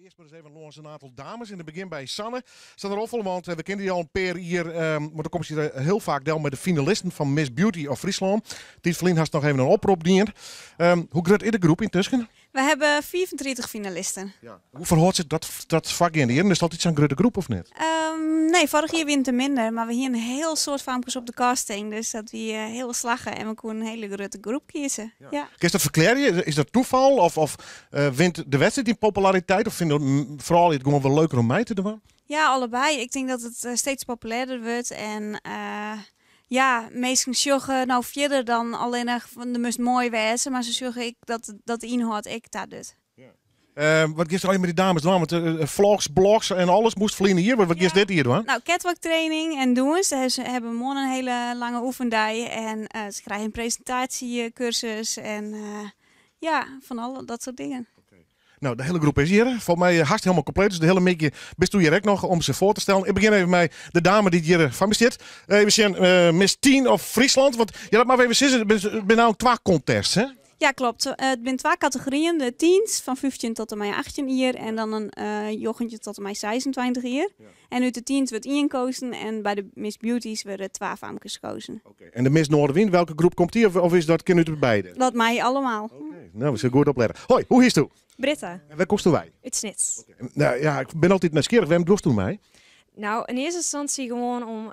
Eerst maar eens even langs een aantal dames. In het begin bij Sanne. Staat er roffel, want we kennen die al een paar hier. Maar dan komt je heel vaak deel met de finalisten van Miss Beauty of Friesland. Die Vlien had nog even een oproep diend. Hoe groot is de groep intussen? We hebben 34 finalisten. Ja. Hoe verhoudt zich dat vak in? Is dat iets aan een grote groep of niet? Nee, vorig jaar wint er minder. Maar we hier een heel soort famkes op de casting. Dus dat we heel slagen en we kunnen een hele grote groep kiezen. Ja. Kun je dat verklaren? Is dat toeval? Of wint de wedstrijd in populariteit? Of vinden vooral het gewoon wel leuker om mij te doen? Ja, allebei. Ik denk dat het steeds populairder wordt. En ja, meesten zeggen nou verder dan alleen van de moest mooi wezen. Maar ze zeggen ik dat de inhoud ik dat doet. Wat is er alleen met die dames doen? Want vlogs, blogs en alles moest vliegen hier. Wat is dit hier doen? Nou, catwalk training en doen ze. Ze hebben morgen een hele lange oefendij. En ze krijgen een presentatiecursus. En ja, van al dat soort dingen. Nou, de hele groep is hier. Volgens mij hartstikke helemaal compleet. Dus de hele meekje best doe je direct nog om ze voor te stellen. Ik begin even met de dame die hier van me zit. Even zien, Miss Teen of Friesland. Want ja, dat maar even zeggen. Het ben nou 2 contests, hè? Ja, klopt. Het zijn 2 categorieën. De teens van 15 tot en met 18 jaar. En dan een jochentje tot en met 26 jaar. Ja. En uit de teens wordt 1 gekozen. En bij de Miss Beauties worden 2 famkes gekozen. Okay. En de Miss Noorderwind, welke groep komt die? Of is dat kind uit beide? Dat mij allemaal. Nou, we zullen goed opletten. Hoi, hoe is het? Britta. En waar kosten wij? Het Snits. Nou ja, ik ben altijd nieuwsgierig. Waarom doe je mij? Nou, in eerste instantie gewoon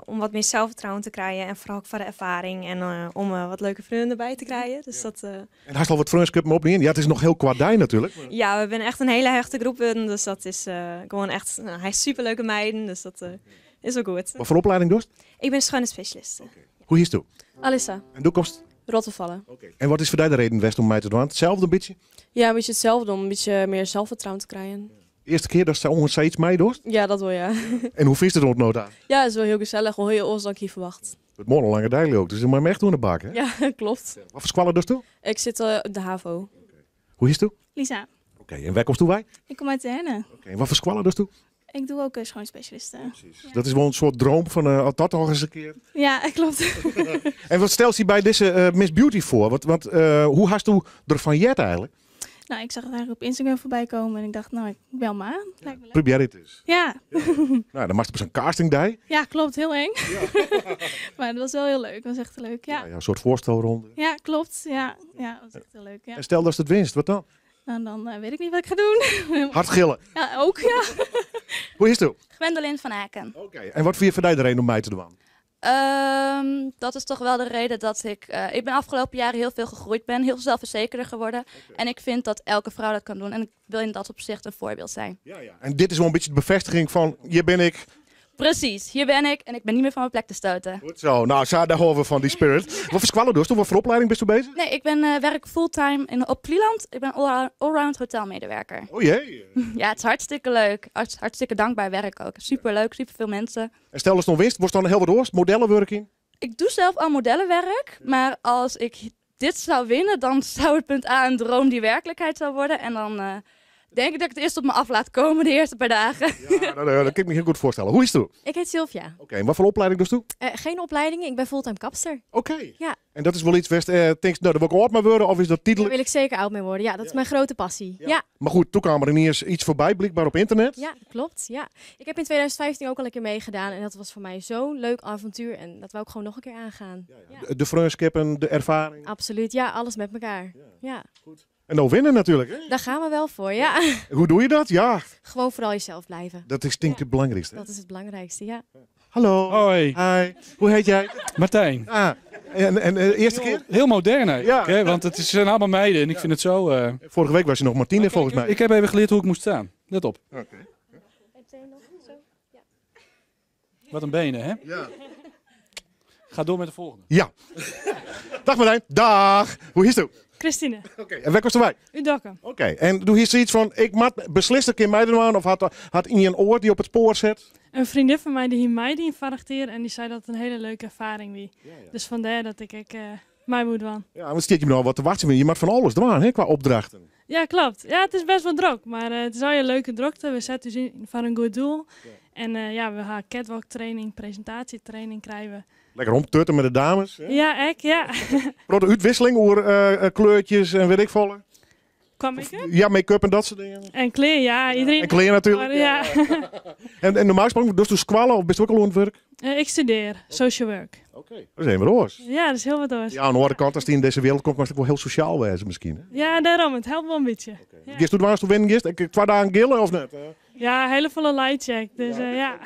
om wat meer zelfvertrouwen te krijgen. En vooral ook voor de ervaring. En om wat leuke vrienden erbij te krijgen. Dus dat, En had je al wat vriendschap op in? Ja, het is nog heel kwadij natuurlijk. Ja, we zijn echt een hele hechte groep. Dus dat is gewoon echt... Nou, hij is superleuke meiden. Dus dat is ook goed. Wat voor opleiding doe je? Ik ben schoonheidsspecialist. Okay. Hoe is het? Alissa. En doe komst? Rottevallen. Okay. En wat is voor jou de reden best om mij te doen? Hetzelfde een beetje? Ja, een beetje hetzelfde om een beetje meer zelfvertrouwen te krijgen. Eerste keer dat ze ongeveer iets mij doet? Ja, dat wel ja. En hoe vies het er ook aan? Ja, het is wel heel gezellig. Wel heel anders dan ik hier verwacht. Het moet een lange dijk ook, dus je moet hem echt doen de bak, hè? Ja, klopt. Wat voor squallen dus toe? Ik zit op de HAVO. Okay. Hoe is het? Lisa. Oké, en waar komst toe wij? Ik kom uit de Henne. Oké, en wat voor squallen dus toe? Ik doe ook schoonspecialisten. Precies. Ja. Dat is wel een soort droom van dat nog eens een keer. Ja, klopt. En wat stelt je bij deze Miss Beauty voor? Hoe hast u ervan jet eigenlijk? Nou, ik zag het eigenlijk op Instagram voorbij komen en ik dacht, nou, ik bel me aan. Lijkt me leuk. Probeer het eens. Ja. Nou, dan mag je op zo'n casting day. Ja, klopt. Heel eng. Ja. Maar het was wel heel leuk. Het was echt leuk, ja. Ja, een soort voorstelronde. Ja, klopt. Ja, dat was echt heel leuk, ja. En stel dat het winst, wat dan? Nou, dan weet ik niet wat ik ga doen. Hard gillen. Ja, ook, ja. Hoe is het? Gwendolyn van Aken. Oké. En wat vind je voor de reden om mij te doen? Dat is toch wel de reden dat ik ben afgelopen jaren heel veel gegroeid ben, heel zelfverzekerder geworden. Okay. En ik vind dat elke vrouw dat kan doen en ik wil in dat opzicht een voorbeeld zijn. Ja. En dit is wel een beetje de bevestiging van, hier ben ik. Precies, hier ben ik en ik ben niet meer van mijn plek te stoten. Goed zo, nou daar horen we van die spirit. Wat voor squallen dus? Wat voor opleiding bent u bezig? Nee, ik ben werk fulltime op Vlieland. Ik ben allround hotelmedewerker. Oh jee. Ja, het is hartstikke leuk. Hartstikke dankbaar werk ook. Superleuk, superveel mensen. En stel als nog winst, wordt dan heel wat oorst, modellenwerking? Ik doe zelf al modellenwerk, maar als ik dit zou winnen, dan zou het punt A een droom die werkelijkheid zou worden. En dan denk ik dat ik het eerst op me af laat komen de eerste paar dagen. Ja, dat kan ik me heel goed voorstellen. Hoe is het? Ik heet Sylvia. Oké, en wat voor opleiding doe je? Geen opleiding, ik ben fulltime kapster. Oké. Ja. En dat is wel iets, nou, dat wil ik ook maar worden, of is dat titel? Daar wil ik zeker oud mee worden. Ja, dat is mijn grote passie. Ja. Maar goed, toen kwam er ineens iets voorbij, blijkbaar op internet. Ja, klopt. Ja. Ik heb in 2015 ook al een keer meegedaan en dat was voor mij zo'n leuk avontuur en dat wou ik gewoon nog een keer aangaan. Ja. De vriendschap en de ervaring. Absoluut, ja, alles met elkaar. Ja. Goed. En nou winnen natuurlijk, hè? Daar gaan we wel voor, ja. Hoe doe je dat? Ja. Gewoon vooral jezelf blijven. Dat is denk ik het belangrijkste. Dat is het belangrijkste, ja. Hallo. Hoi. Hi. Hoe heet jij? Martijn. Ah. En eerste keer? Heel modern eigenlijk, hè? Want het zijn allemaal meiden en ik vind het zo... Vorige week was je nog Martine volgens mij. Ik heb even geleerd hoe ik moest staan. Let op. Okay. Wat een benen, hè? Ja. Ga door met de volgende. Ja. Dag Martijn. Dag. Hoe is het? Christine. Oké. En waar kost wij? Udokken. Oké. En doe hier zoiets van, ik moet beslissen een keer mij doen of had in je een oor die op het spoor zet? Een vriendin van mij die hier mij die varachteer en die zei dat het een hele leuke ervaring was. Ja. Dus vandaar dat ik mij moet doen. Ja, maar zit je nou wat te wachten? Je moet van alles doen, hè, qua opdrachten. Ja, klopt. Ja, het is best wel druk, maar het is al een leuke drukte. We zetten dus in voor een goed doel. Ja. En we gaan catwalk training, presentatietraining krijgen. Lekker omtutten met de dames. Hè? Ja, ja. Grote uitwisseling over kleurtjes en weet ik veel. Qua make-up? Ja, make-up en dat soort dingen. En kleren, ja. Iedereen. En kleren natuurlijk. Ja. En normaal gesproken, dus doe squallen of best ook al aan het werk? Ik studeer social work. Oké. Dat is even roos. Ja, dat is heel wat hoor. Ja, aan de andere kant, als die in deze wereld komt, was het wel heel sociaal wezen misschien. Hè? Ja, daarom. Het helpt wel een beetje. Ja. Gist toen waar winnen gist? Ik 2 dagen gillen of net? Ja, hele volle light check. Dus ja.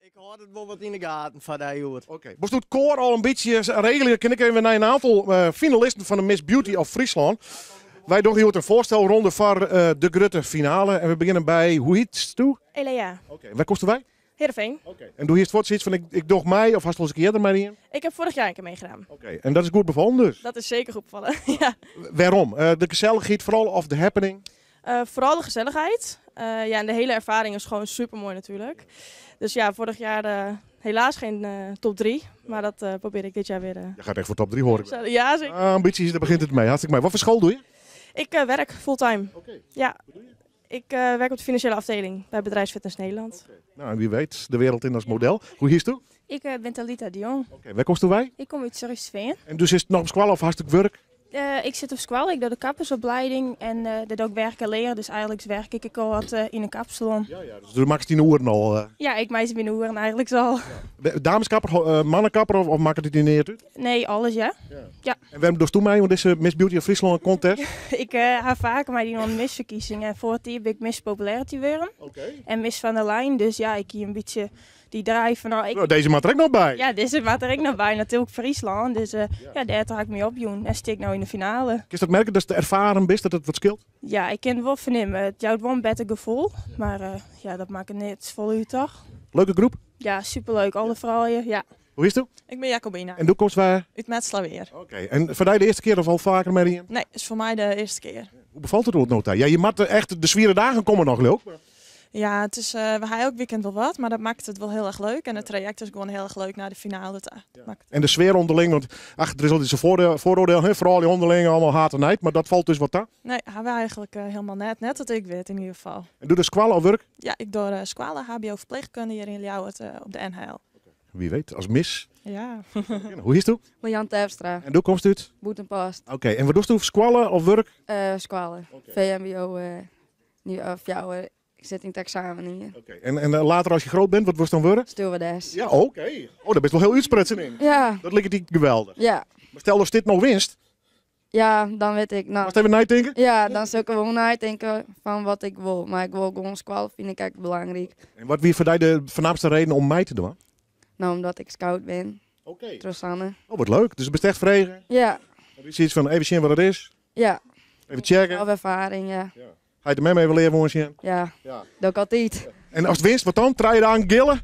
Ik hoor het wel wat in de gaten van die hoor. Oké. Was het koor al een beetje regelen? Ken ik even naar een aantal finalisten van de Miss Beauty of Friesland. Wij doen hier een voorstelronde voor de grote finale. En we beginnen bij, hoe heet het toe? Elea, Oké. Waar kosten wij? Heerenveen. Oké. En doe je het voor zoiets van, ik doe mij of hast wel eens een keer ermee in? Ik heb vorig jaar een keer meegedaan. Oké. En dat is goed bevonden dus? Dat is zeker goed bevallen. Ja. Waarom? De gezelligheid vooral of de happening? Vooral de gezelligheid. Ja, en de hele ervaring is gewoon super mooi natuurlijk. Dus ja, vorig jaar helaas geen top 3. Maar dat probeer ik dit jaar weer. Je gaat echt voor top 3 horen. Ja, zeker. Ambities, daar begint het mee. Hartstikke mooi. Wat voor school doe je? Ik werk fulltime. Oké. Ja. Ik werk op de financiële afdeling bij Bedrijfsfitness Nederland. Nou, wie weet, de wereld in als model. Hoe hier is toe? Ik ben Talita de Jong. Oké. Waar kosten wij? Ik kom uit Zuid-Veen. En dus is het nog op squal of hartstikke werk? Ik zit op squal, ik doe de kappersopleiding en dat doe ik werken leren. Dus eigenlijk werk ik al wat in een kapsalon. Ja. Dus de max 10 uur al. Ja, ik meis binnen uren eigenlijk zo. Dameskapper, mannenkapper of maakt het niet neer? Nee, alles ja. En waarom doe je mee? Want deze Miss Beauty of Friesland contest? Ik ga vaker maar die misverkiezingen. En voor het jaar ben ik Miss Popularity weer. Oké. En Miss van der Lijn. Dus ja, ik hier een beetje die drive van... Nou, Nou, deze maakt er ook nog bij. ja, deze maakt er ook nog bij. Natuurlijk Friesland. Dus ja, daar ga ik mee opdoen. En stik nou in de finale. Kun je dat merken dat je ervaren bent, dat het wat scheelt? Ja, ik ken het wel vernemen. Het jouwt wel een beter gevoel. Maar ja, dat maakt het niet vol u toch. Leuke groep. Ja, superleuk. Alle vrouwen. Ja. Hoe is het? Ik ben Jacobina, En doe komst waar? uit Metslaweer. Oké. En voor jou de eerste keer of al vaker met die? Nee, is voor mij de eerste keer. Hoe bevalt het nota? Ja, je mag echt de zwieren dagen komen nog leuk. Ja, het is, we gaan elk weekend wel wat, maar dat maakt het wel heel erg leuk. En het traject is gewoon heel erg leuk naar de finale. En de sfeer onderling, want ach, er is altijd zo'n vooroordeel, hè, vooral die onderling allemaal haat en nijd, maar dat valt dus wat aan. Nee, hebben we eigenlijk helemaal net dat ik weet in ieder geval. En doe de squallen of werk? Ja, ik doe Squala HBO verpleegkunde hier in Ljouwert op de NHL. Wie weet, als mis. Ja. Hoe is het? Marjan Terpstra, En doe komst uit? Boetenpast, Oké, en wat doe je? Squallen of werk? squalen, VMBO, nu of jou, ik zit in het examen hier. Oké. En later als je groot bent, wat wordt dan worden? Stewardess. Ja, oké. Oh, daar bent wel heel uitspretsen in. Ja, Dat lijkt die geweldig. ja. Maar stel als dit nog winst, Ja, dan weet ik, nou, was het even nadenken? ja, dan zou ik gewoon nadenken van wat ik wil. Maar ik wil gewoon squal, vind ik echt belangrijk. En wat wie voor jou de voornaamste reden om mij te doen? Nou, omdat ik scout ben, Oké. Rosanne. Oh, wat leuk. Dus het is echt vregen. Ja, Er is iets van even zien wat het is. ja, Even checken. of ervaring, ja. Ga je er met me even leren, jongens? Ja, Ja. dat ik altijd. En als het winst, wat dan? Draai je daar aan gillen?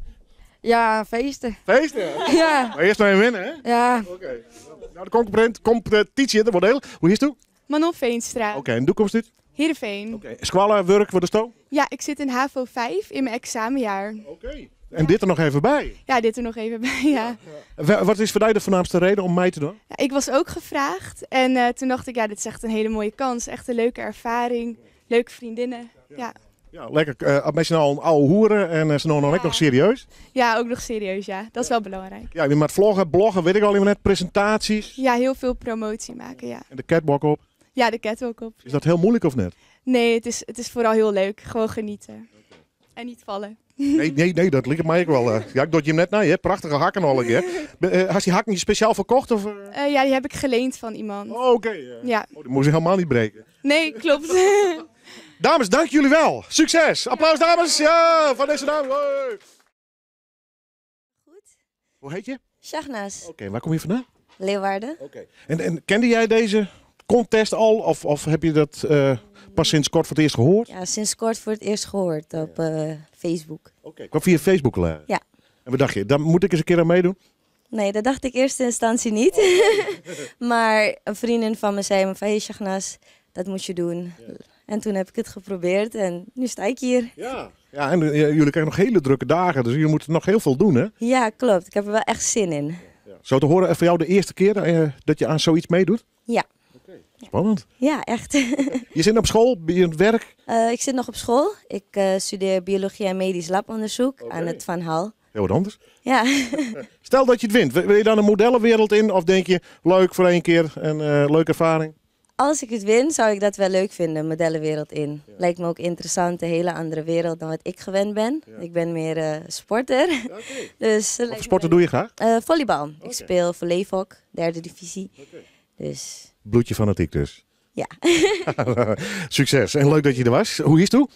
Ja, feesten. Feesten? Ja, Maar eerst maar even winnen, hè? ja. Oké. Nou, de competitie, dat wordt heel. Hoe is het? Manon Veenstra, Oké, en doe komst dit? Heerenveen. Oké. Squallen, werk, wat is het? Ja, ik zit in HAVO 5 in mijn examenjaar. Oké. En dit er nog even bij. Ja, dit er nog even bij, ja. Wat is voor jou de voornaamste reden om mij te doen? Ja, ik was ook gevraagd en toen dacht ik, ja, dit is echt een hele mooie kans. Echt een leuke ervaring, leuke vriendinnen. Ja, Ja, lekker. Mensen al een oude hoeren en ze nog echt nog serieus. ja ook nog serieus, ja. Dat is wel belangrijk. Ja, je moet vloggen, bloggen, weet ik al even net, presentaties. Ja, heel veel promotie maken, ja. En de catwalk op. Ja, de catwalk op. Is dat heel moeilijk of net? Nee, het is vooral heel leuk. Gewoon genieten. En niet vallen. Nee, dat ligt mij ook wel. Ja, ik doe je hem net naar je. Prachtige hakken al een keer. Had die hakken speciaal verkocht? Of, Ja, die heb ik geleend van iemand. Oh, oké. Ja. Oh, die moest je helemaal niet breken. Nee, klopt. Dames, dank jullie wel. Succes. Applaus, dames. Ja, van deze dame. Hoi. Goed. Hoe heet je? Shahnaaz, Oké, waar kom je vandaan? Leeuwarden. Oké. En kende jij deze contest al? Of heb je dat pas sinds kort voor het eerst gehoord? Ja, sinds kort voor het eerst gehoord op Facebook. Oké. Ik kwam via Facebook. Ja. En wat dacht je? Dan moet ik eens een keer aan meedoen? Nee, dat dacht ik in eerste instantie niet. Maar een vriendin van me zei me van, hey Shahnaaz, dat moet je doen. Ja. En toen heb ik het geprobeerd en nu sta ik hier. Ja. Ja, en jullie krijgen nog hele drukke dagen, dus jullie moeten nog heel veel doen, hè? Ja, klopt. Ik heb er wel echt zin in. Ja. Zo te horen, voor jou de eerste keer dat je aan zoiets meedoet? Ja. Okay. Spannend. Ja, echt. Je zit op school, ben je aan het werk? Ik zit nog op school. Ik studeer biologie en medisch labonderzoek aan het Van Hal. Heel wat anders. Ja. Stel dat je het wint, wil je dan een modellenwereld in of denk je leuk voor één keer en leuke ervaring? als ik het win, zou ik dat wel leuk vinden, modellenwereld in. Lijkt me ook interessant, een hele andere wereld dan wat ik gewend ben. Ik ben meer sporter. Dus, wat voor sporten doe je graag? Volleybal. Ik speel voor Leefhok, 3e divisie. Dus... Bloedje fanatiek dus. Ja. Succes en leuk dat je er was. Hoe is het toe?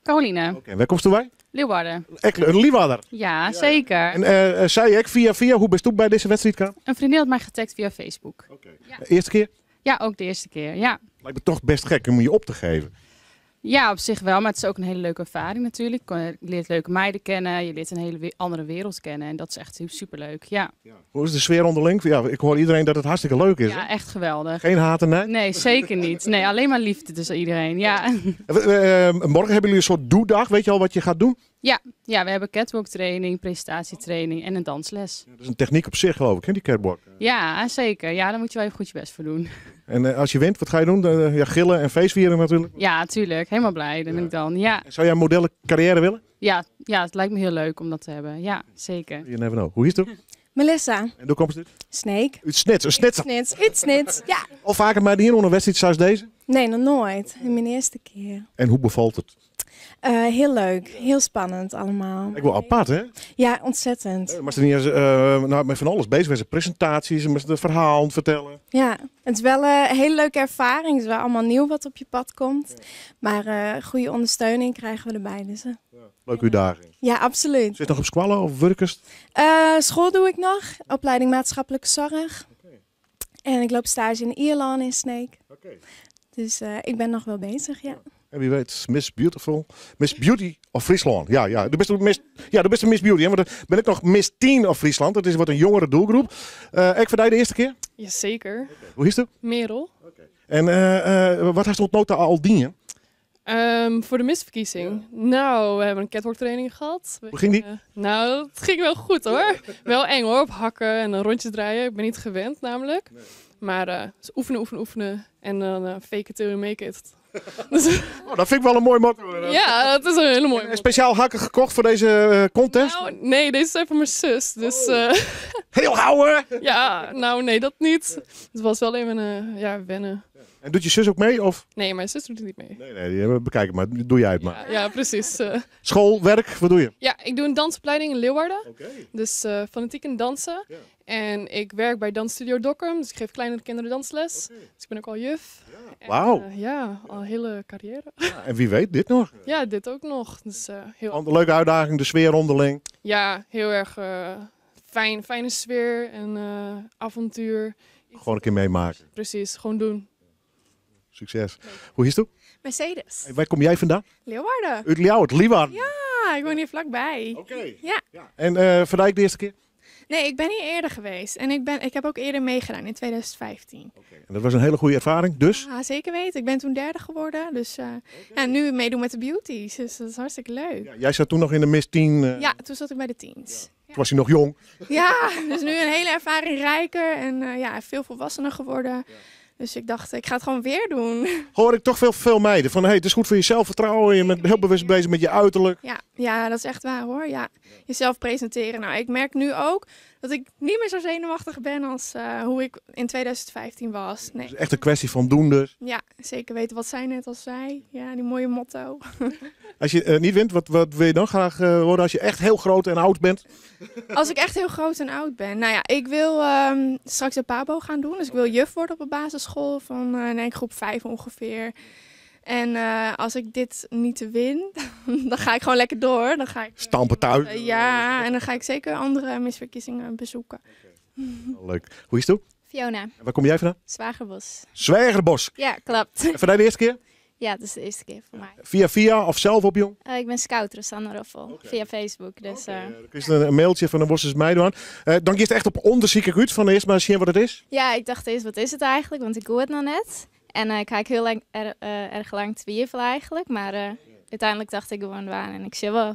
Caroline. Waar komst u bij? Leeuwarden. Een Leeuwarder? Ja, zeker. En zei ik via, hoe bent u bij deze wedstrijd gekomen? Een vriendin had mij getagd via Facebook. Ja. Eerste keer? Ja, ook de eerste keer, ja. Lijkt me toch best gek om je op te geven. Ja, op zich wel, maar het is ook een hele leuke ervaring natuurlijk. Je leert leuke meiden kennen, je leert een hele andere wereld kennen en dat is echt superleuk, ja. Hoe is de sfeer onderling? Ja, ik hoor iedereen dat het hartstikke leuk is. Ja, hè? echt geweldig. Geen haat en nee? Nee, zeker niet. Nee, alleen maar liefde tussen iedereen, ja. Morgen hebben jullie een soort doedag, weet je al wat je gaat doen? Ja, we hebben catwalk training, presentatietraining en een dansles. Dat is een techniek op zich geloof ik, hè, die catwalk. Ja, zeker. Ja, daar moet je wel even goed je best voor doen. En als je wint, wat ga je doen? Ja, gillen en feestvieren natuurlijk? Ja, tuurlijk. Helemaal blij ben ik dan, ja. Zou jij een modellencarrière willen? Ja, het lijkt me heel leuk om dat te hebben. Ja, zeker. You never know. Hoe is het? Melissa. En hoe komt het? Snake. Uit Snits, een snitser. Snits, ja. Al vaker maar hier onder een wedstrijd zoals deze? Nee, nog nooit. Mijn eerste keer. En hoe bevalt het? Heel leuk. Heel spannend allemaal. Ik wil apart, hè? Ja, ontzettend. Maar ze niet eens met van alles bezig zijn. Presentaties, met het verhaal vertellen. Ja, het is wel een hele leuke ervaring. Het is wel allemaal nieuw wat op je pad komt. Maar goede ondersteuning krijgen we erbij. Dus, Leuke uitdaging. Ja, absoluut. Zit je nog op squallen of workers? School doe ik nog. Opleiding maatschappelijke zorg. En ik loop stage in Ierland in Snake. Dus ik ben nog wel bezig, ja. En wie weet, Miss Beauty of Friesland. Ja, de beste Miss Beauty. Hè? Want dan ben ik nog Miss Teen of Friesland. Dat is wat een jongere doelgroep. Ik voor de eerste keer? Jazeker. Hoe is het? Merel. En wat heeft ontnoot al dienen? Voor de misverkiezing. Nou, we hebben een catwalk training gehad. Hoe ging die? Nou, het ging wel goed hoor. Wel eng hoor, op hakken en rondjes draaien. Ik ben niet gewend namelijk. Maar dus oefenen. En dan fake it till you make it. Dus, dat vind ik wel een mooi motto. Ja, dat is een hele mooie motto. Speciaal hakken gekocht voor deze contest? Nou, nee, deze zijn van mijn zus. Dus, heel houden! Ja, nou nee, dat niet. Het was wel even wennen. En doet je zus ook mee? Of? Nee, mijn zus doet het niet mee. Nee, bekijk het maar. Doe jij het maar. Ja, precies. School, werk, wat doe je? Ja, ik doe een dansopleiding in Leeuwarden. Dus fanatiek in dansen. Ja. En ik werk bij Dansstudio Dokkum. Dus ik geef kleine kinderen dansles. Dus ik ben ook al juf. Wauw. Ja, al een hele carrière. En wie weet, dit nog? Ja, dit ook nog. Dus, heel... Een leuke uitdaging, de sfeer onderling. Ja, heel erg fijne sfeer en avontuur. Gewoon een keer meemaken. Precies, gewoon doen. Succes. Hoe is het? Mercedes. Hey, waar kom jij vandaan? Leeuwarden. Uit Leeuwarden. Ja, ik woon hier vlakbij. Oké. Ja. En vandaag de eerste keer? Nee, ik ben hier eerder geweest. En ik heb ook eerder meegedaan in 2015. En dat was een hele goede ervaring, dus? Ja, zeker weten. Ik ben toen derde geworden. Dus ja, nu meedoen met de beauties. Dus dat is hartstikke leuk. Ja, jij zat toen nog in de Miss 10. Ja, toen zat ik bij de teens. Toen was je nog jong. Ja, dus nu een hele ervaring rijker. En veel volwassener geworden. Dus ik dacht, ik ga het gewoon weer doen. Hoor ik toch veel meiden van, hey, het is goed voor je zelfvertrouwen. Je bent heel bewust bezig met je uiterlijk. Ja, dat is echt waar hoor. Ja, jezelf presenteren. Nou, ik merk nu ook dat ik niet meer zo zenuwachtig ben als hoe ik in 2015 was. Nee. Het is echt een kwestie van doen dus. Ja, zeker weten wat zij net al zei. Ja, die mooie motto. Als je niet wint, wat wil je dan graag worden als je echt heel groot en oud bent? Als ik echt heel groot en oud ben. Nou ja, ik wil straks de PABO gaan doen. Dus ik wil juf worden op een basisschool van groep 5 ongeveer. En als ik dit niet win, dan ga ik gewoon lekker door. Dan ga ik, stampen thuis. Ja, en dan ga ik zeker andere misverkiezingen bezoeken. Leuk. Hoe is het? Fiona. En waar kom jij vandaan? Zwagerbos. Zwagerbos. Ja, klopt. En vandaag de eerste keer? Ja, dat is de eerste keer voor mij. Via of zelf op jong? Ik ben scout, Rosanne Roffel, via Facebook. Dus, Dan is een mailtje van de Bosses mij doen. Dan gaat het echt op onderzoek uit van eerst maar zien wat het is? Ja, ik dacht eerst, wat is het eigenlijk? Want ik hoor het nog net. En ik ga heel erg lang twijfelen eigenlijk. Maar uiteindelijk dacht ik gewoon waar en ik zie wel.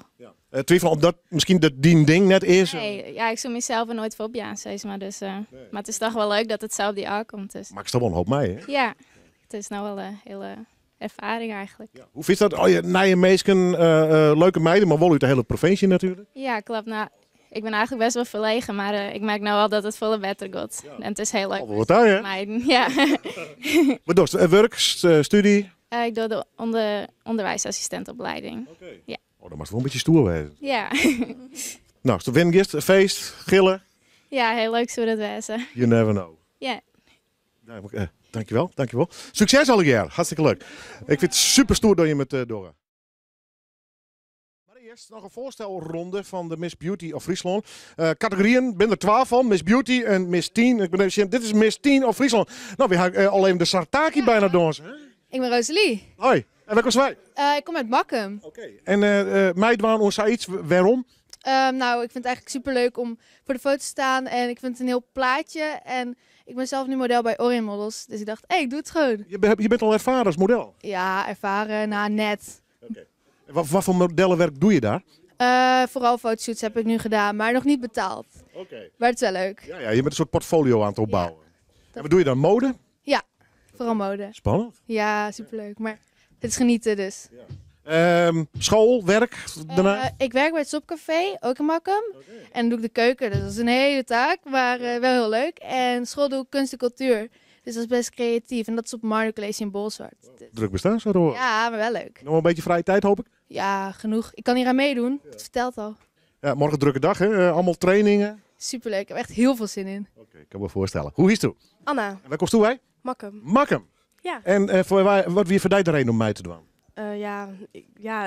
Twijfelen omdat misschien dat ding net is? Nee, ja, ik zou mezelf er nooit voor op zeg maar. Dus, maar het is toch wel leuk dat het zo op die aankomt. Dus. Maar ik sta wel een hoop mee, hè? Ja, het is nou wel een hele ervaring eigenlijk. Ja. Hoe vind je dat? Oh, je nije meesken, leuke meiden, maar wel uit de hele provincie natuurlijk. Ja, klopt. Nou, Ik ben eigenlijk best wel verlegen, maar ik merk nou wel dat het volle beter gaat. En het is heel leuk. Wat daar, hè? Meiden. Ja. Wat doe je? Werk, studie? Ik doe de onderwijsassistentopleiding. Ja. Oh, dat mag wel een beetje stoer wezen. Ja. Nou, als de wingist, feest, gillen. Ja, heel leuk zou dat wezen. You never know. Ja. Dankjewel, dankjewel. Succes alle jaar, hartstikke leuk. Ik vind het super stoer dat je met Dora. Maar eerst nog een voorstelronde van de Miss Beauty of Friesland. Categorieën, ben er 12 van. Miss Beauty en Miss Teen. Ik ben even, dit is Miss Teen of Friesland. Nou, we hebben alleen de Sartaki bijna dansen. Hè? Ik ben Rosalie. Hoi, en waar kom jij? Ik kom uit Makkum. En meidwaan ons iets, waarom? Nou, ik vind het eigenlijk superleuk om voor de foto te staan. En ik vind het een heel plaatje. En ik ben zelf nu model bij Orient Models. Dus ik dacht, hé, ik doe het gewoon. Je bent al ervaren als model? Ja, ervaren, nou net. Wat voor modellenwerk doe je daar? Vooral fotoshoots heb ik nu gedaan, maar nog niet betaald. Maar het is wel leuk. Ja, je bent een soort portfolio aan het opbouwen. En wat doe je dan? Mode? Ja, vooral mode. Spannend. Ja, superleuk. Maar het is genieten dus. School, werk, daarna? Ik werk bij het Sopcafé, ook in Makkum. En dan doe ik de keuken, dus dat is een hele taak, maar wel heel leuk. En school doe ik kunst en cultuur, dus dat is best creatief. En dat is op Marno College in Bolsward. Druk bestaan, zo te horen. Ja, maar wel leuk. Nog een beetje vrije tijd, hoop ik? Ja, genoeg. Ik kan hier aan meedoen, dat vertelt al. Ja, morgen een drukke dag, hè? Allemaal trainingen. Superleuk, ik heb echt heel veel zin in. Ik kan me voorstellen. Hoe is het? Anna. En waar komt toe, wij? Makkum. Makkum. Ja. En wat wie verdient er een om mij te doen?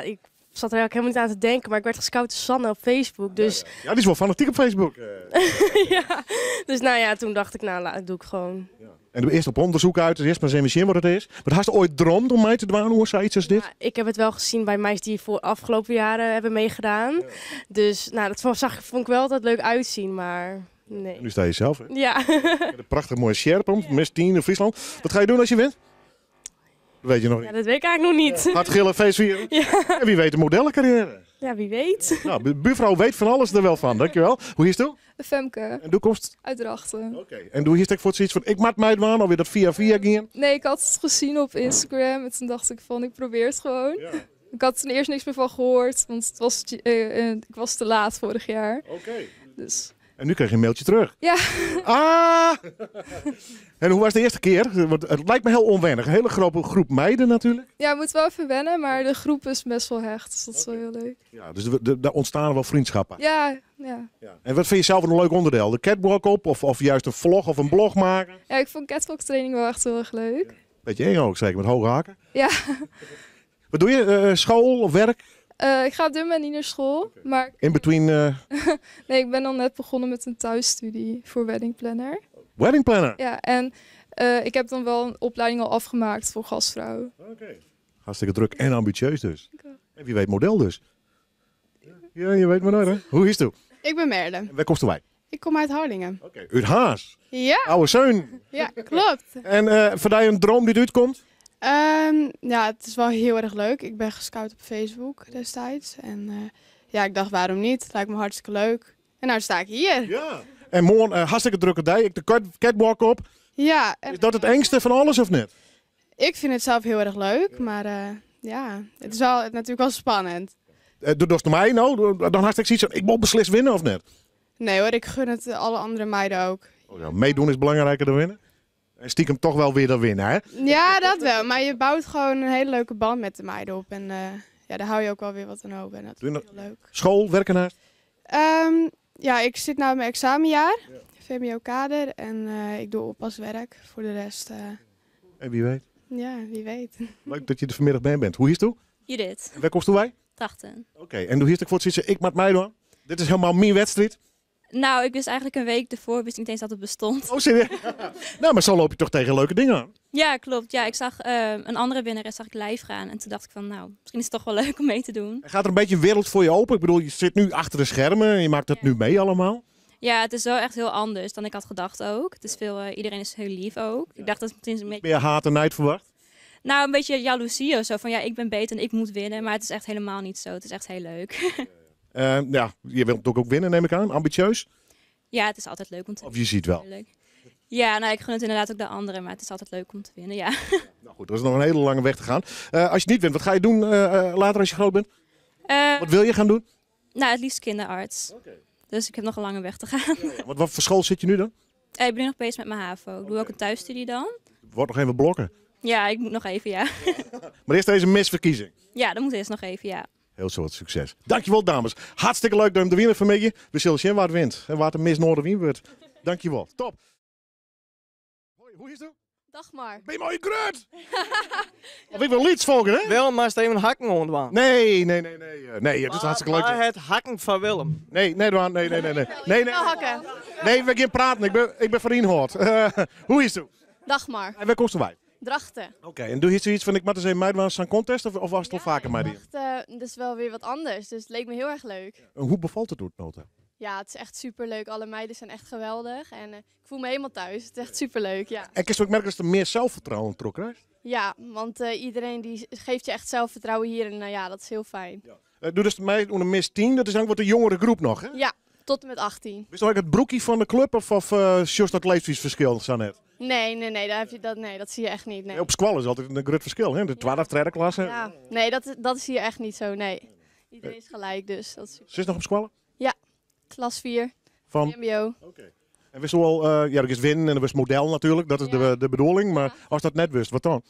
Ik zat er eigenlijk helemaal niet aan te denken, maar ik werd gescout door Sanne op Facebook. Dus... Ja, die is wel fanatiek op Facebook. Ja, dus nou ja, toen dacht ik, nou, dat doe ik gewoon. En doe eerst op onderzoek uit, dus eerst maar eens even zien wat het is. Maar had je ooit droomd om mij te doen, hoe zei iets als dit? Ja, ik heb het wel gezien bij meisjes die voor afgelopen jaren hebben meegedaan. Ja. Dus nou, dat vond ik wel altijd leuk uitzien, maar nee. En nu sta je zelf, hè? Ja. Met een prachtig mooie sjerp om, Miss Teen in Friesland. Wat ga je doen als je wint? Dat weet je nog niet. Ja, dat weet ik eigenlijk nog niet. Hard gillen, feest vieren. Ja. En wie weet de modellencarrière. Ja, wie weet. Nou, de buurvrouw weet van alles er wel van, dankjewel. Hoe is het toe? Femke. En toekomst? Uit Drachten. Oké. En doe je hier voor zoiets van, ik maak mij doen, alweer dat via ging? Nee, ik had het gezien op Instagram en toen dacht ik van, ik probeer het gewoon. Ja. Ik had er eerst niks meer van gehoord, want het was, ik was te laat vorig jaar. Oké. Dus... En nu krijg je een mailtje terug. Ja. Ah! En hoe was de eerste keer? Want het lijkt me heel onwennig. Een hele grote groep meiden natuurlijk. Ja, ik moet wel even wennen, maar de groep is best wel hecht. Dus dat is wel heel leuk. Ja, dus daar ontstaan wel vriendschappen. Ja. En wat vind je zelf een leuk onderdeel? De catwalk op of juist een vlog of een blog maken? Ja, ik vond catwalk training wel echt heel erg leuk. Beetje eng ook zeker, met hoge haken. Ja. Wat doe je? School of werk? Ik ga op dit moment niet naar school. Maar... In between... Nee, ik ben al net begonnen met een thuisstudie voor wedding planner. Wedding planner? Ja, en ik heb dan wel een opleiding al afgemaakt voor gastvrouw. Oké. Hartstikke druk en ambitieus dus. En wie weet model dus. Ja, je weet maar nooit hè. Hoe is het? Ik ben Merle. En waar komt u bij? Ik kom uit Harlingen. Oké. Uit Haas? Ja. Oude Zeun? Ja, klopt. En voor jou een droom die uitkomt? Ja, het is wel heel erg leuk. Ik ben gescout op Facebook destijds. En ja, ik dacht, waarom niet? Het lijkt me hartstikke leuk. En nou sta ik hier. Ja. En morgen hartstikke drukke dag. Ik de catwalk op. Ja. Is dat het engste van alles of niet? Ik vind het zelf heel erg leuk. Maar ja, het is wel, natuurlijk wel spannend. Doe dat naar mij nou? Dan had ik zoiets van, ik moet beslist winnen of niet? Nee hoor, ik gun het alle andere meiden ook. Oh ja, meedoen is belangrijker dan winnen? En stiekem toch wel weer dan winnen, hè? Ja, dat wel. Maar je bouwt gewoon een hele leuke band met de meiden op. En ja, daar hou je ook wel weer wat aan over. En dat is heel leuk. School, werken naast? Ja, ik zit nu in mijn examenjaar. VMBO-kader. En ik doe oppaswerk. Voor de rest... En wie weet? Ja, wie weet. Leuk dat je er vanmiddag bij bent. Hoe is het toe? Judith. En waar komt u bij? Drachten. Oké, en doe hier voor het zoiets, ik maak mij doen. Dit is helemaal mijn wedstrijd. Nou, ik wist eigenlijk een week ervoor, wist niet eens dat het bestond. Oh, serieus? Nou, maar zo loop je toch tegen leuke dingen aan? Ja, klopt. Ja, ik zag een andere winnares zag ik live gaan. En toen dacht ik van, nou, misschien is het toch wel leuk om mee te doen. En gaat er een beetje een wereld voor je open? Ik bedoel, je zit nu achter de schermen en je maakt het nu mee allemaal. Ja, het is wel echt heel anders dan ik had gedacht ook. Het is iedereen is heel lief ook. Ik dacht dat het meteen een beetje... Ben je haat en nijd verwacht? Nou, een beetje jaloezie of zo. Van ja, ik ben beter en ik moet winnen. Maar het is echt helemaal niet zo. Het is echt heel leuk. Ja, je wilt ook winnen, neem ik aan. Ambitieus? Ja, het is altijd leuk om te winnen. Of je ziet wel. Ja, nou, ik gun het inderdaad ook de anderen. Maar het is altijd leuk om te winnen, ja. Nou goed, er is nog een hele lange weg te gaan. Als je niet wint, wat ga je doen later als je groot bent? Wat wil je gaan doen? Nou, het liefst kinderarts. Dus ik heb nog een lange weg te gaan. Wat voor school zit je nu dan? Ik ben nu nog bezig met mijn HAVO. Ik doe ook een thuisstudie dan. Wordt nog even blokken. Ja, ik moet nog even, ja. Maar eerst deze misverkiezing. Ja, dat moet eerst nog even, ja. Heel soort succes. Dankjewel dames. Hartstikke leuk dat je de winnaar van mee. We zullen zien waar het wint. En waar het een misnoorden wien wordt. Dankjewel. Top. Hoi, hoe is het? Dag maar. Ben je mooi grut? Of ik wil iets volgen, hè? Willem, maar even hakken ontwaan. Nee. Nee, het is hartstikke leuk. Maar het hakken van Willem. Nee, nee. Nee, hakken. nee, we gaan praten. Ik ben van Rijnhoord. Hoe is het? Dag maar. En waar komst wij? Drachten. Oké, en doe je zoiets van ik moet eens even meedoen aan contest of was het al vaker mee die? Dat is wel weer wat anders, dus het leek me heel erg leuk. En hoe bevalt het doet nota? Ja, het is echt superleuk. Alle meiden zijn echt geweldig en ik voel me helemaal thuis. Het is echt superleuk, ja. En kun je ook merken dat er meer zelfvertrouwen trok krijgt? Ja, want iedereen die geeft je echt zelfvertrouwen hier en ja, dat is heel fijn. Doe dus mij onder mis 10, dat is eigenlijk wat de jongere groep nog, hè? Ja, tot en met 18. Is dat ook het broekie van de club of just dat leeftijdsverschil, Sanet? Nee, dat zie je echt niet. Nee. Op Squall is altijd een groot verschil, hè? De 12e, 3e klasse. Ja, nee, dat is hier echt niet zo, nee. Iedereen is gelijk, dus dat is super. Ze is nog op Squall? Ja, klas 4, van MBO. En wist je al, er is winnen en er is model natuurlijk, dat is de bedoeling. Maar als dat net wist, wat dan?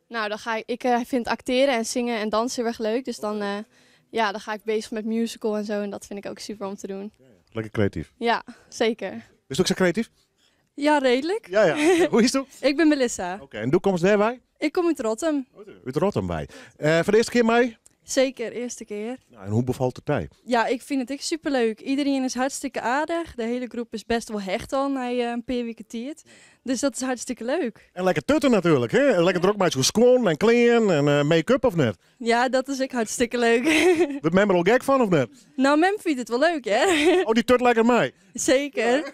Nou, dan ga ik vind acteren en zingen en dansen heel erg leuk. Dus dan ga ik bezig met musical en zo. En dat vind ik ook super om te doen. Lekker creatief. Ja, zeker. Is het ook zo creatief? Ja, redelijk. Ja. Hoe is het? Ik ben Melissa. Oké, en hoe komt het daarbij? Ik kom uit Rotterdam. Uit Rotterdam bij. Voor de eerste keer mee? Zeker, eerste keer. Nou, en hoe bevalt het bij? Ja, ik vind het echt superleuk. Iedereen is hartstikke aardig. De hele groep is best wel hecht al na een paar weken tijd. Dus dat is hartstikke leuk. En lekker tutten natuurlijk, hè? Lekker druk met zo'n schoon en kleren en make-up of net? Ja, dat is ook hartstikke leuk. Wordt men er al gek van of net? Nou, mem vindt het wel leuk, hè? Oh, die tut lekker mee? Zeker.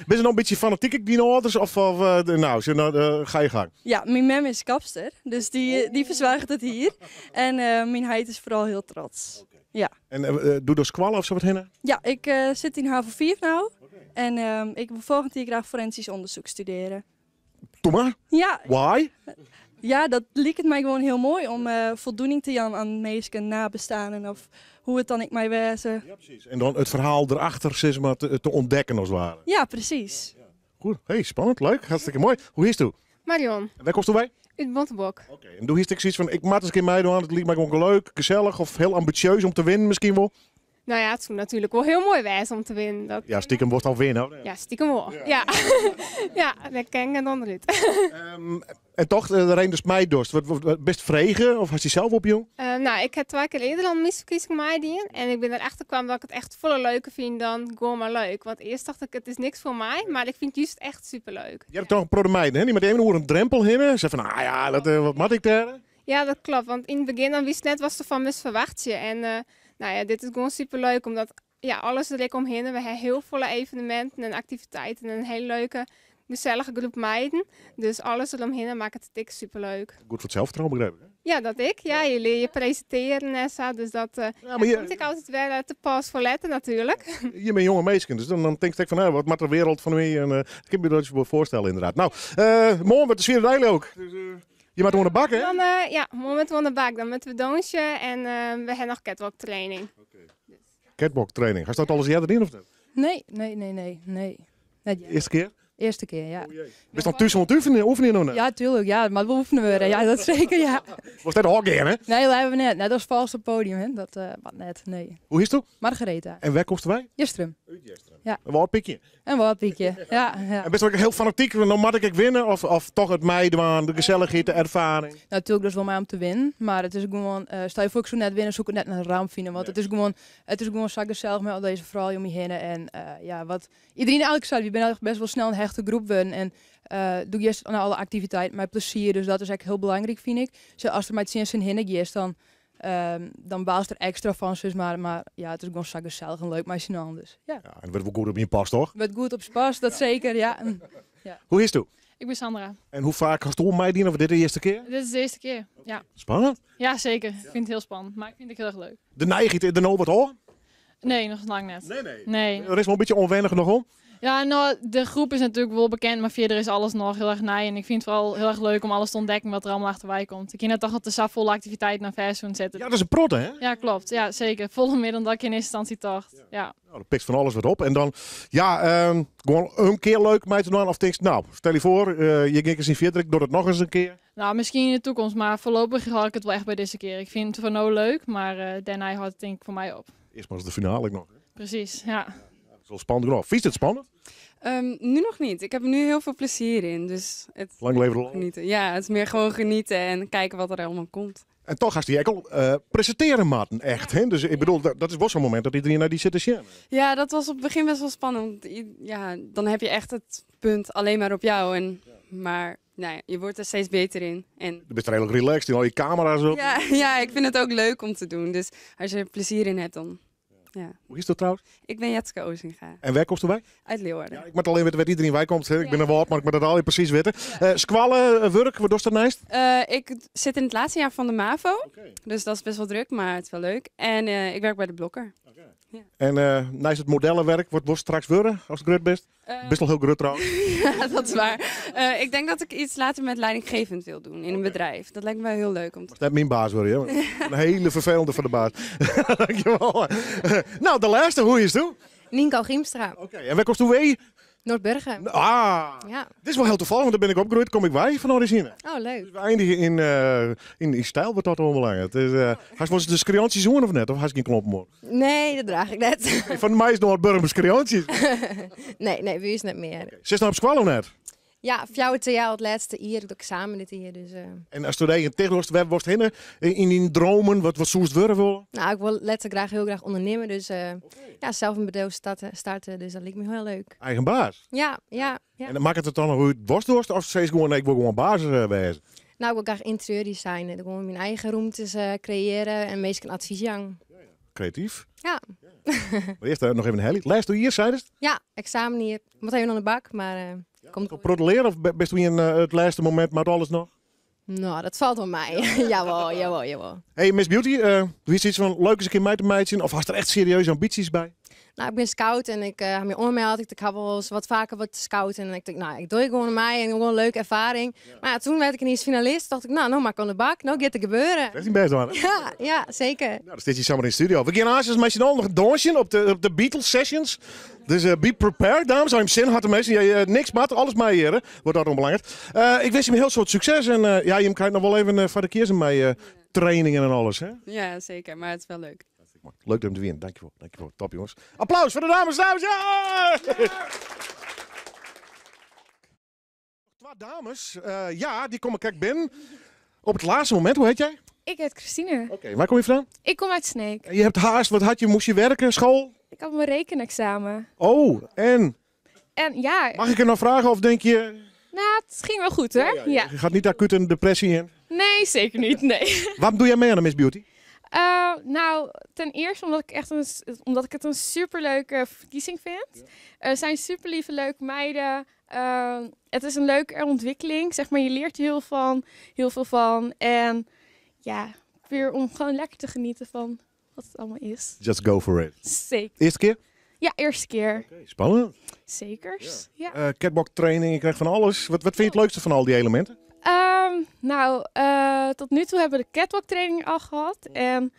Ben je nog een beetje fanatiek die ouders of ga je gang? Ja, mijn mem is kapster, dus die verzwaagt het hier. En mijn heid is vooral heel trots. Ja. En doe dus kwallen of zo wat heen? Ja, ik zit in HAVO 4 nou. En ik wil volgend jaar graag forensisch onderzoek studeren. Doe maar. Ja. Why? Ja, dat liep het mij gewoon heel mooi om voldoening te jan aan mensen nabestaanden of hoe het dan ik mij wezen. Ja, precies. En dan het verhaal erachter zeg maar, te ontdekken als het ware. Ja, precies. Goed, hey, spannend, leuk, hartstikke mooi. Hoe is het? Marion. En waar komst u bij? Uit Bontebok. Oké. En doe je zoiets van, ik maak eens een keer meedoen, het liep mij gewoon leuk, gezellig of heel ambitieus om te winnen misschien wel? Nou ja, het is natuurlijk wel heel mooi wijs om te winnen. Dat... Ja, stiekem wordt al winnen. Ja, stiekem wel. Ja, ja dat ken ik dan eruit. En toch, er een dus mij dorst. Wat best vregen of had je zelf op, jong? Nou, ik heb 2 keer eerder al een misverkiezing meegedaan. En ik ben erachter kwam dat ik het echt volle leuker vind dan gewoon maar leuk. Want eerst dacht ik, het is niks voor mij. Maar ik vind het juist echt superleuk. Je hebt toch een prodemeiden, hè? Die met even een drempel heen. Ze van, wat moet ik daar? Ja, dat klopt. Want in het begin dan wist ik net wat er van me verwacht je. En dit is gewoon superleuk. Omdat alles er lekker omheen. We hebben heel volle evenementen en activiteiten. En een hele leuke, gezellige groep meiden. Dus alles eromheen maakt het dik superleuk. Goed voor het zelfvertrouwen begrepen, hè? Ja, dat ik. Ja, je leert je presenteren en zo. Dus dat moet ik altijd wel te pas voor letten natuurlijk. Je bent jonge meisjes, dus dan denk ik van, wat maakt de wereld van mij? En ik kan me dat wel voorstellen inderdaad. Nou, morgen met de sfeer rijden ook. Dus, je moet gewoon de bak, hè? Dan, moment van de bak. Dan moeten we dansje en we hebben nog catwalk training. Catwalk training. Ga je dat alles eerder in of niet? Nee. Eerste keer? Eerste keer, ja. Is dan tussen oefenen nog? Ja, tuurlijk, ja, maar we oefenen weer. Ja, dat zeker, ja. Was dat ook hè? Nee, dat hebben we net. Dat was vals op het podium, hè. Dat wat net, nee. Hoe is het? Margaretha. En waar komst wij? Jestrum. Ja. Een woordpikje? Een woordpikje, ja. En best ook heel fanatiek, dan moet ik winnen? Of toch het meiden, de gezelligheid, de ervaring? Nou, natuurlijk, dat is wel mij om te winnen. Maar het is gewoon, stel je voor ik zo net winnen, zoek ik net een ramp vinden. Want het is gewoon zo gezellig met al deze vrouwen om je heen. En wat iedereen eigenlijk zei, we zijn eigenlijk best wel snel een hechte groep winnen. En doe je eerst aan alle activiteiten met plezier. Dus dat is eigenlijk heel belangrijk, vind ik. Dus als er met zin in hinnen is, dan baalt er extra van. Dus maar ja, het is gewoon zo gezellig en leuk met z'n allen. Dus, ja. En het wordt wel goed op je pas, toch? Het goed op je pas, dat zeker, ja. Ja. Hoe is het? Ik ben Sandra. En hoe vaak hast u mij dienen of dit de eerste keer? Dit is de eerste keer, ja. Spannend? Ja, zeker. Ik vind het heel spannend, maar ik vind het heel erg leuk. De neiging, de no wat hoor? Nee, nog lang net. Nee. Er is wel een beetje onwennig nog om. Ja, nou, de groep is natuurlijk wel bekend, maar verder is alles nog heel erg nij. En ik vind het vooral heel erg leuk om alles te ontdekken wat er allemaal achterbij komt. Ik kan net toch wat de volle activiteit naar vers doen zetten. Ja, dat is een prot, hè? Ja, klopt. Ja, zeker. Volle meer dan dat ik in eerste instantie dacht. Ja. Nou, dan pikt van alles wat op. En dan, gewoon een keer leuk mee te doen. Of denk je, nou, stel je voor, je ging eens in verder, ik doe het nog eens een keer. Nou, misschien in de toekomst, maar voorlopig ga ik het wel echt bij deze keer. Ik vind het voor nou leuk, maar daarna houdt het denk ik voor mij op. Eerst maar eens de finale nog. Hè? Precies, ja. Dat is wel spannend genoeg. Vies het spannend? Nu nog niet. Ik heb er nu heel veel plezier in. Dus het Lang leven de lol. genieten. Ja, het is meer gewoon genieten en kijken wat er allemaal komt. En toch gaat die ekkel presenteren, maten, echt. Hè? Dus ik bedoel, dat is wel zo'n moment dat iedereen naar die zit te zien. Ja, dat was op het begin best wel spannend. Want ja, dan heb je echt het punt alleen maar op jou. Maar nou ja, je wordt er steeds beter in. En Je bent er redelijk relaxed, in al je camera's op. ja, ik vind het ook leuk om te doen. Dus als je er plezier in hebt, dan... Ja. Hoe is dat trouwens? Ik ben Jetske Ozinga. En waar komt er bij? Uit Leeuwarden. Ik moet alleen weten waar iedereen bij komt. Hè? Ik ben een woord, maar ik moet dat al precies weten. Squallen, werk, wat doe je daarnaast? Ik zit in het laatste jaar van de MAVO. Dus dat is best wel druk, maar het is wel leuk. En ik werk bij de Blokker. En naast het modellenwerk, wordt straks worden als het grut best? Best wel heel grut trouwens. Ja, dat is waar. Ik denk dat ik iets later met leidinggevend wil doen in een bedrijf. Dat lijkt me wel heel leuk om te doen. Dat is mijn baas worden, hè? Een hele vervelende van de baas. Dankjewel. Nou, de laatste, hoe is het? Nienko Giemstra. Oké, en waar komt u mee? Noordburgen. Ah, Ja. dit is wel heel toevallig, want daar ben ik opgegroeid, kom ik bij van origine. Oh, leuk. We eindigen in stijl, wordt dat wel belangrijk. Dus, was de screantjes zoen of net? Of had je geen klompen more? Nee, dat draag ik net. Van mij is Noordburgen screantjes. nee, wie is net meer. Zit nou op squal of net? Ja, fjouwer te jaar het laatste jaar, het examen dit jaar. Dus, En als je tegenwoordig web wordt heen, in die dromen, wat zoest worden willen? Nou, ik wil letterlijk heel graag ondernemen. Dus ja, zelf een bedrijf starten, dus dat lijkt me heel leuk. Eigen baas? Ja. En dan maakt het dan nog hoe het worst of steeds gewoon, nee, ik wil gewoon baas wezen? Nou, ik wil graag interieurdesignen. Ik wil mijn eigen ruimtes creëren en meestal een advies aan. Creatief? Ja. Maar eerst nog even een heli. Lijst u hier, zei het? Ja, examen hier. Ik moet even aan de bak, maar komt goed. Protelleren of best u in het laatste moment met alles nog? Nou, dat valt wel mij. jawel. Hey Miss Beauty, doe je iets van leuk eens een keer mij te meiden of had er echt serieuze ambities bij? Nou, ik ben scout en ik heb me onmeld. Ik heb wel eens wat vaker wat scout en ik dacht, nou, ik doe het gewoon aan mij en gewoon een leuke ervaring. Maar ja, toen werd ik ineens finalist. Dacht ik, nou maak ik aan de bak. Nou, gaat het gebeuren. Dat is niet best wel. Ja, zeker. Nou, dan zit je samen in de studio. We gaan aanstaan met z'n allen nog een dansje op de Beatles sessions. Dus be prepared, dames. Als je hem zin had, mensen. Niks maar, alles mij hier. Wordt dat onbelangrijk. Ik wens je hem heel soort succes. En ja, je krijgt nog wel even van de keer met trainingen en alles. Hè? Ja, zeker. Maar het is wel leuk. Leuk dat je hem te winnen. Dankjewel. Top, jongens. Applaus voor de dames. Ja! Twee dames. Ja, die komen kijk binnen. Op het laatste moment. Hoe heet jij? Ik heet Christine. Oké, waar kom je vandaan? Ik kom uit Sneek. Je hebt haast. Wat had je? Moest je werken? School? Ik had mijn rekenexamen. Oh, en? En ja... Mag ik er nog vragen of denk je... Nou, het ging wel goed hoor. Ja. Je gaat niet acuut een depressie in? Nee, zeker niet. Nee. Waarom doe jij mee aan de Miss Beauty? Nou, ten eerste omdat ik het een superleuke verkiezing vind. Er zijn super lieve, leuke meiden. Het is een leuke ontwikkeling. Zeg maar, je leert er heel veel van. En ja, weer om gewoon lekker te genieten van wat het allemaal is. Just go for it. Zeker. Eerste keer? Ja, eerste keer. Spannend. Zekers. Ja. Catwalk training, je krijgt van alles. Wat vind je het leukste van al die elementen? Tot nu toe hebben we de catwalk training al gehad. En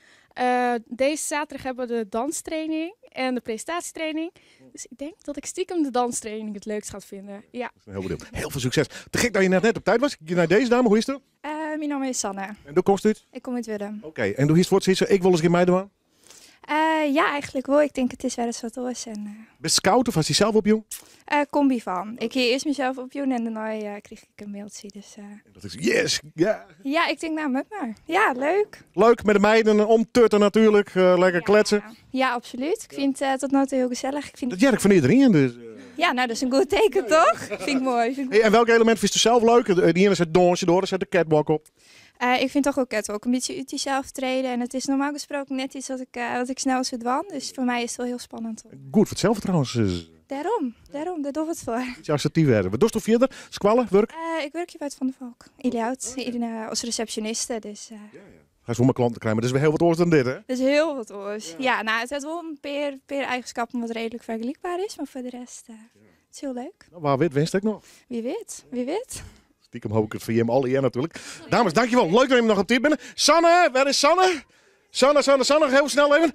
deze zaterdag hebben we de danstraining en de presentatietraining. Dus ik denk dat ik stiekem de danstraining het leukst ga vinden. Ja. Heel veel succes. Te gek dat je net op tijd was. Naar deze dame, hoe is het? Mijn naam is Sanne. En hoe komt het? Ik kom uit Willem. Oké, en hoe is het voor het zitten? Ik wil eens een keer meiden doen. Ja, eigenlijk wel. Ik denk het is wel eens wat was. Best scout of was hij zelf op jou? Combi van. Ik ging eerst mezelf op jou en daarna kreeg ik een mailtje. Dus, Dat is yes, ja. Ja, ik denk nou met maar. Ja, leuk. Leuk met de meiden, omtutten natuurlijk, lekker kletsen. Ja, absoluut. Ik vind het tot nu toe heel gezellig. Ik vind dat jerk van iedereen dus. Ja, nou dat is een goed teken toch? Vind ik mooi. Hey, en welk element vind je zelf leuk? Die ene is het dansje door, er zet de catwalk op. Ik vind toch ook catwalk een beetje uit jezelf treden. En het is normaal gesproken net iets wat ik snel zou doen. Dus voor mij is het wel heel spannend. Goed voor het zelfvertrouwen. Daarom, daar doe ik het voor. Beetje assertief werden. Wat doe je verder? Squallen, werk? Ik werk hier bij het Van der Valk. Iliaut, als receptioniste. Dus, Ga je voor mijn klanten krijgen, maar dat is weer heel wat oors dan dit, hè? Dat is heel wat oors. Ja, nou, het heeft wel een paar eigenschappen wat redelijk vergelijkbaar is, maar voor de rest... is heel leuk. Nou, waar weet winst ik nog? Wie weet, wie weet. Stiekem hoop ik het voor je al hier natuurlijk. Dames, dankjewel. Leuk dat je nog op tijd bent. Sanne, waar is Sanne? Sanne, heel snel even.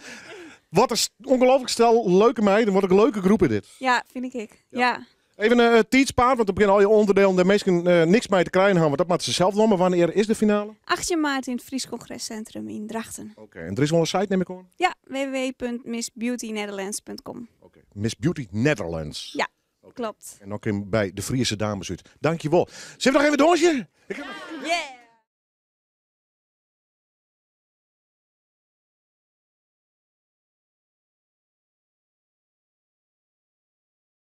Wat een ongelooflijk stel leuke meiden. Wat een leuke groep in dit. Ja, vind ik. Ja. Even een tijdspad, want er beginnen al je onderdelen de meesten niks mee te krijgen hebben. Want dat moeten ze zelf doen. Maar wanneer is de finale? 18 maart in het Fries Congrescentrum in Drachten. Oké, en er is wel een site, neem ik aan? Ja, www.missbeautynetherlands.com. Miss Beauty Netherlands. Ja, klopt. En dan kun je bij de Friese dames uit. Dankjewel. Zullen we nog even doorsje? Yeah!